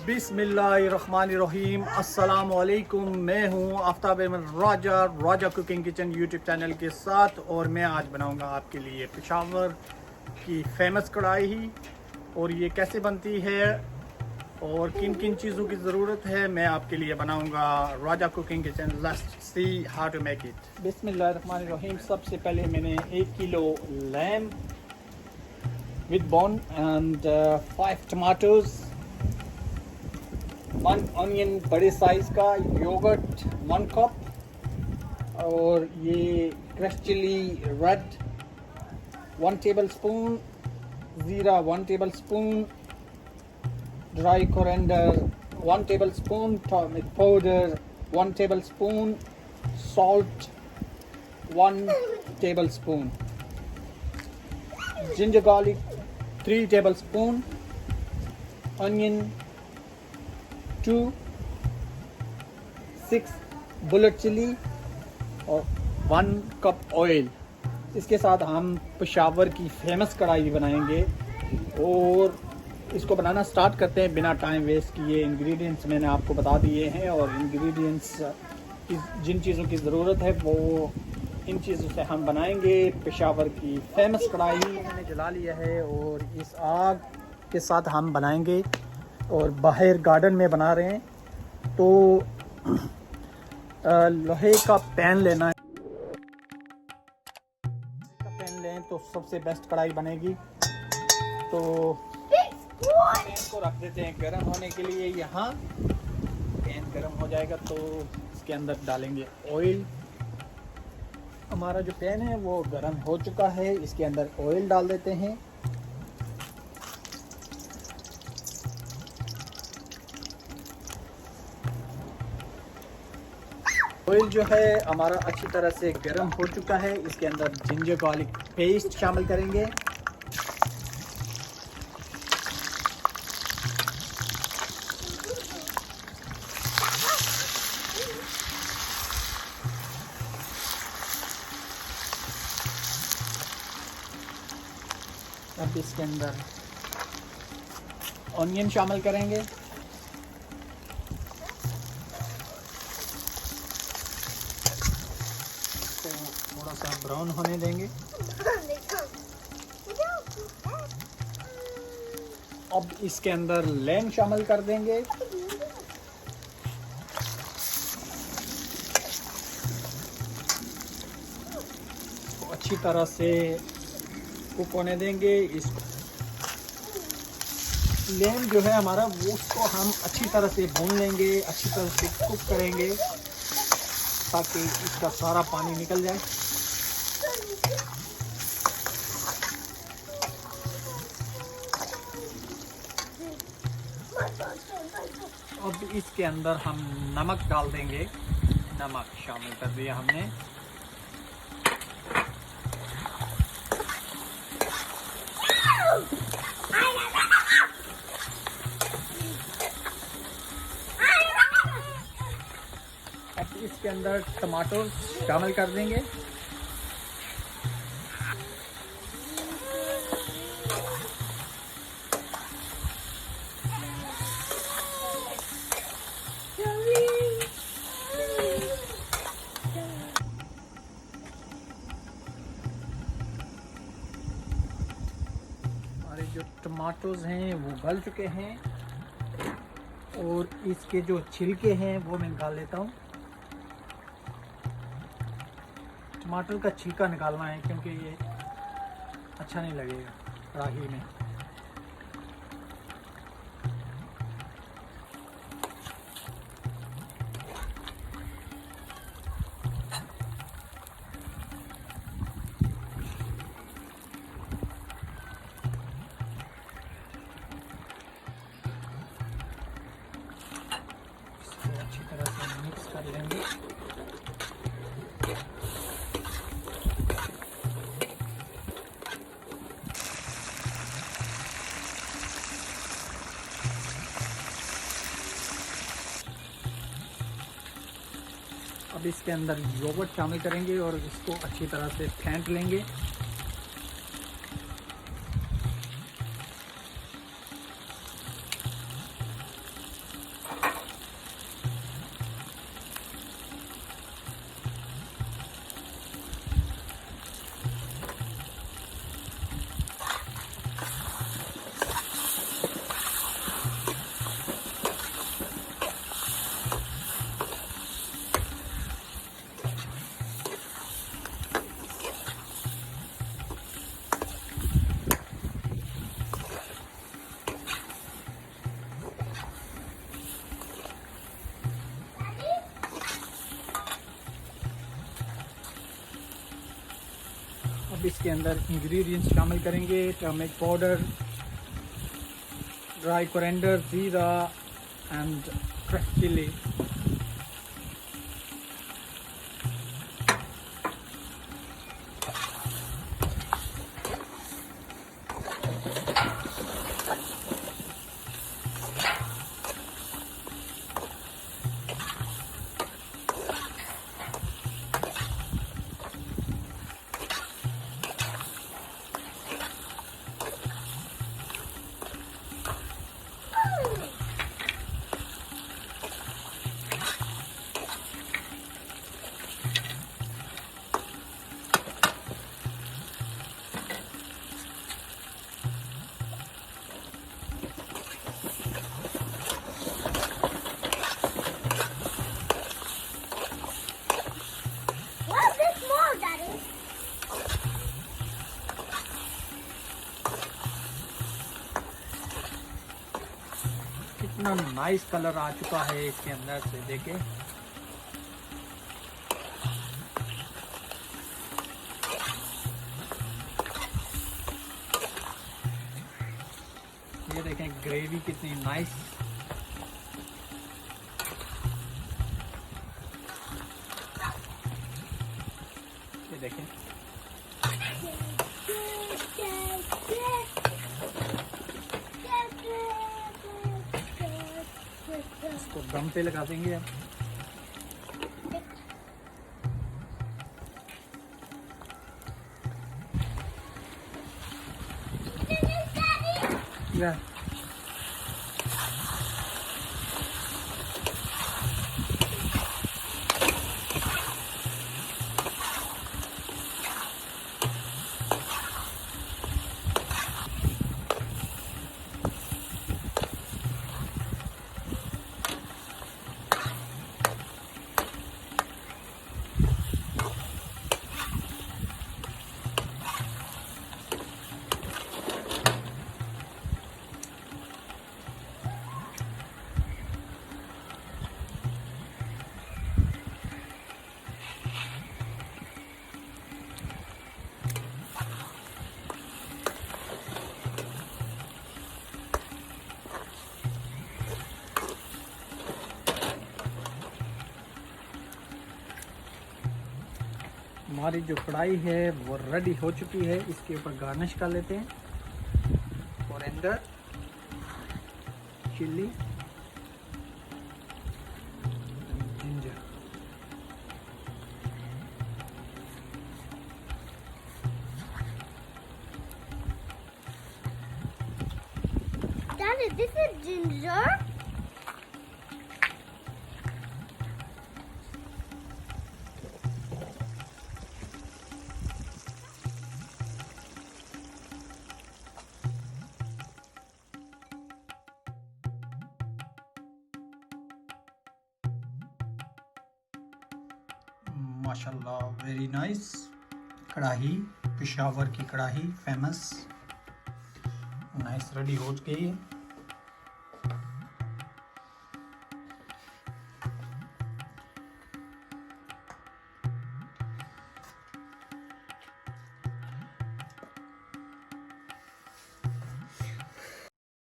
बिस्मिल्लाहिर्रहमानिर्रहीम अस्सलाम वालेकुम। मैं हूँ आफ्ताब अहमद राजा कुकिंग किचन यूट्यूब चैनल के साथ, और मैं आज बनाऊँगा आपके लिए पेशावर की फेमस कढ़ाई। और ये कैसे बनती है और किन किन चीज़ों की ज़रूरत है मैं आपके लिए बनाऊँगा। Raja cooking kitchen, let's see how to make it. बिस्मिल्लाहिर्रहमानिर्रहीम। सबसे पहले मैंने 1 kilo lamb with bone and 5 tomatoes, 1 onion बड़े साइज़ का, योगर्ट 1 कप, और ये crush chilli red 1 table spoon, ज़ीरा 1 table spoon, dry coriander 1 table spoon, turmeric powder 1 table spoon, salt 1 table spoon, ginger garlic 3 table spoon, onion 2, 6 bullet chilli और 1 cup oil. इसके साथ हम पेशावर की फेमस कढ़ाई बनाएंगे और इसको बनाना स्टार्ट करते हैं बिना टाइम वेस्ट किए। इंग्रेडिएंट्स मैंने आपको बता दिए हैं, और इंग्रेडिएंट्स जिन चीज़ों की ज़रूरत है वो इन चीज़ों से हम बनाएंगे पेशावर की फेमस कढ़ाई। मैंने जला लिया है और इस आग के साथ हम बनाएंगे, और बाहर गार्डन में बना रहे हैं तो लोहे का पैन लेना है। पैन लें तो सबसे बेस्ट कढ़ाई बनेगी। तो पैन को रख देते हैं गर्म होने के लिए। यहाँ पैन गर्म हो जाएगा तो इसके अंदर डालेंगे ऑयल। हमारा जो पैन है वो गर्म हो चुका है, इसके अंदर ऑयल डाल देते हैं। ऑयल जो है हमारा अच्छी तरह से गर्म हो चुका है, इसके अंदर जिंजर गार्लिक पेस्ट शामिल करेंगे। अब इसके अंदर ऑनियन शामिल करेंगे। थोड़ा सा ब्राउन होने देंगे। अब इसके अंदर लैम शामिल कर देंगे। तो अच्छी तरह से कुक होने देंगे। इसको लैम जो है हमारा वो उसको हम अच्छी तरह से भून लेंगे, अच्छी तरह से कुक करेंगे ताकि इसका सारा पानी निकल जाए। अब इसके अंदर हम नमक डाल देंगे। नमक शामिल कर दिया हमने। अब इसके अंदर टमाटर शामिल कर देंगे। हमारे जो टमाटोज हैं वो गल चुके हैं, और इसके जो छिलके हैं वो मैं निकाल लेता हूँ। टमाटर का छिलका निकालना है क्योंकि ये अच्छा नहीं लगेगा कढ़ाई में। इसको अच्छी तरह से मिक्स कर लेंगे। अब इसके अंदर योगर्ट शामिल करेंगे और इसको अच्छी तरह से फेंट लेंगे। अब इसके अंदर इंग्रेडिएंट्स शामिल करेंगे। टर्मरिक पाउडर, ड्राई कोरिएंडर, ज़ीरा एंड क्रश चिली। कितना नाइस कलर आ चुका है इसके अंदर से, देखे। ये देखें ग्रेवी कितनी नाइस। ये देखें इसको दम पे लगा देंगे अब। या हमारी जो कढ़ाई है वो रेडी हो चुकी है। इसके ऊपर गार्निश कर लेते हैं। Coriander, chilli, ginger. Daddy, this is ginger. माशाल्लाह, वेरी नाइस। कढ़ाई, पेशावर की कढ़ाई फेमस, नाइस रेडी हो गई है।